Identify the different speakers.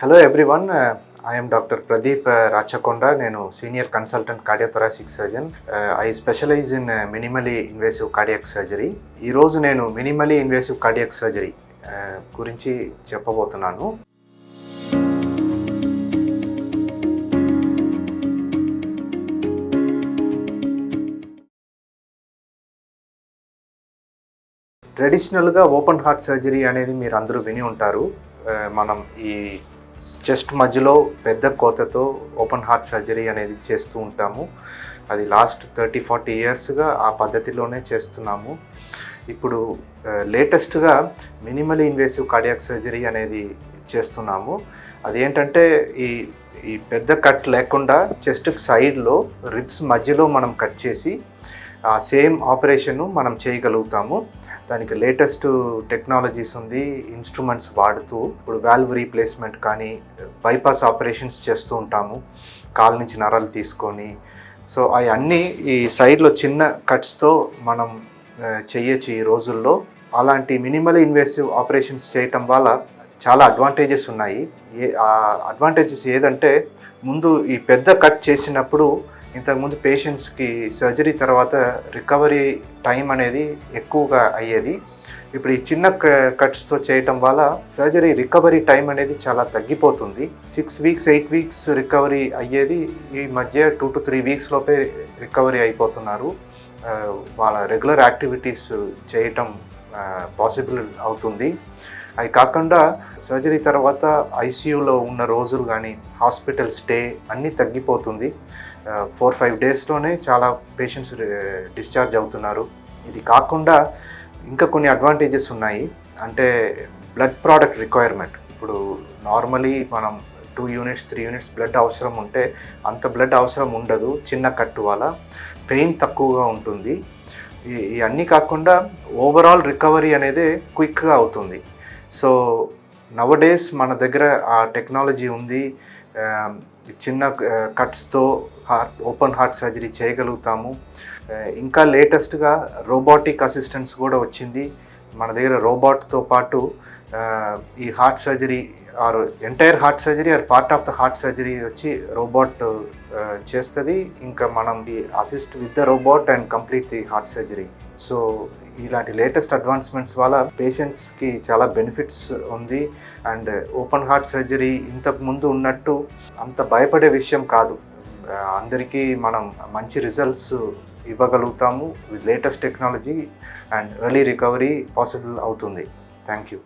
Speaker 1: Hello everyone. I am Dr. Pradeep Rachakonda. Nenu Senior Consultant Cardiothoracic Surgeon. I specialize in minimally invasive cardiac surgery. ఈ రోజు నేను minimally invasive cardiac surgery గురించి చెప్పబోతున్నాను. ట్రెడిషనల్గా open heart surgery అనేది మీరు అందరూ విని ఉంటారు. మనం ఈ చెస్ట్ మధ్యలో పెద్ద కోతతో ఓపెన్ హార్ట్ సర్జరీ అనేది చేస్తూ ఉంటాము. అది లాస్ట్ 30-40 ఇయర్స్గా ఆ పద్ధతిలోనే చేస్తున్నాము. ఇప్పుడు లేటెస్ట్గా మినిమలీ ఇన్వేసివ్ కార్డియాక్ సర్జరీ అనేది చేస్తున్నాము. అదేంటంటే ఈ పెద్ద కట్ లేకుండా చెస్ట్కి సైడ్లో రిబ్స్ మధ్యలో మనం కట్ చేసి ఆ సేమ్ ఆపరేషను మనం చేయగలుగుతాము. దానికి లేటెస్ట్ టెక్నాలజీస్ ఉంది, ఇన్స్ట్రుమెంట్స్ వాడుతూ ఇప్పుడు వాల్వ్ రీప్లేస్మెంట్ కానీ బైపాస్ ఆపరేషన్స్ చేస్తూ ఉంటాము కాలు నుంచి నరాలు తీసుకొని. సో అవన్నీ ఈ సైడ్లో చిన్న కట్స్తో మనం చేయొచ్చు ఈ రోజుల్లో. అలాంటి మినిమల్ ఇన్వేసివ్ ఆపరేషన్స్ చేయటం వల్ల చాలా అడ్వాంటేజెస్ ఉన్నాయి. అడ్వాంటేజెస్ ఏదంటే, ముందు ఈ పెద్ద కట్ చేసినప్పుడు ఇంతకుముందు పేషెంట్స్కి సర్జరీ తర్వాత రికవరీ టైం అనేది ఎక్కువగా అయ్యేది. ఇప్పుడు ఈ చిన్న కట్స్తో చేయటం వల్ల సర్జరీ రికవరీ టైం అనేది చాలా తగ్గిపోతుంది. 6 వీక్స్ 8 వీక్స్ రికవరీ అయ్యేది ఈ మధ్య 2 to 3 వీక్స్ లోపే రికవరీ అయిపోతున్నారు. వాళ్ళ రెగ్యులర్ యాక్టివిటీస్ చేయటం పాసిబుల్ అవుతుంది. అవి కాకుండా సర్జరీ తర్వాత ఐసీయూలో ఉన్న రోజులు కానీ హాస్పిటల్ స్టే అన్నీ తగ్గిపోతుంది. 4-5 డేస్లోనే చాలా పేషెంట్స్ డిశ్చార్జ్ అవుతున్నారు. ఇది కాకుండా ఇంకా కొన్ని అడ్వాంటేజెస్ ఉన్నాయి. అంటే బ్లడ్ ప్రోడక్ట్ రిక్వైర్మెంట్. ఇప్పుడు నార్మలీ మనం 2 యూనిట్స్ 3 యూనిట్స్ బ్లడ్ అవసరం ఉంటే అంత బ్లడ్ అవసరం ఉండదు. చిన్న కట్టు వల్ల పెయిన్ తక్కువగా ఉంటుంది. ఇవన్నీ కాకుండా ఓవరాల్ రికవరీ అనేది క్విక్గా అవుతుంది. సో నవడేస్ మన దగ్గర ఆ టెక్నాలజీ ఉంది. చిన్న కట్స్తో ఓపెన్ హార్ట్ సర్జరీ చేయగలుగుతాము. ఇంకా లేటెస్ట్గా రోబోటిక్ అసిస్టెన్స్ కూడా వచ్చింది మన దగ్గర. రోబోట్తో పాటు ఈ heart surgery or entire heart surgery or part of the heart surgery వచ్చి రోబోట్ చేస్తుంది. ఇంకా మనం assist with the robot and complete the heart surgery. So ఇలాంటి లేటెస్ట్ అడ్వాన్స్మెంట్స్ వల్ల పేషెంట్స్కి చాలా బెనిఫిట్స్ ఉంది. అండ్ ఓపెన్ హార్ట్ సర్జరీ ఇంతకు ముందు ఉన్నట్టు అంత భయపడే విషయం కాదు. అందరికీ మనం మంచి రిజల్ట్స్ ఇవ్వగలుగుతాము with latest technology, and early recovery possible అవుతుంది. Thank you.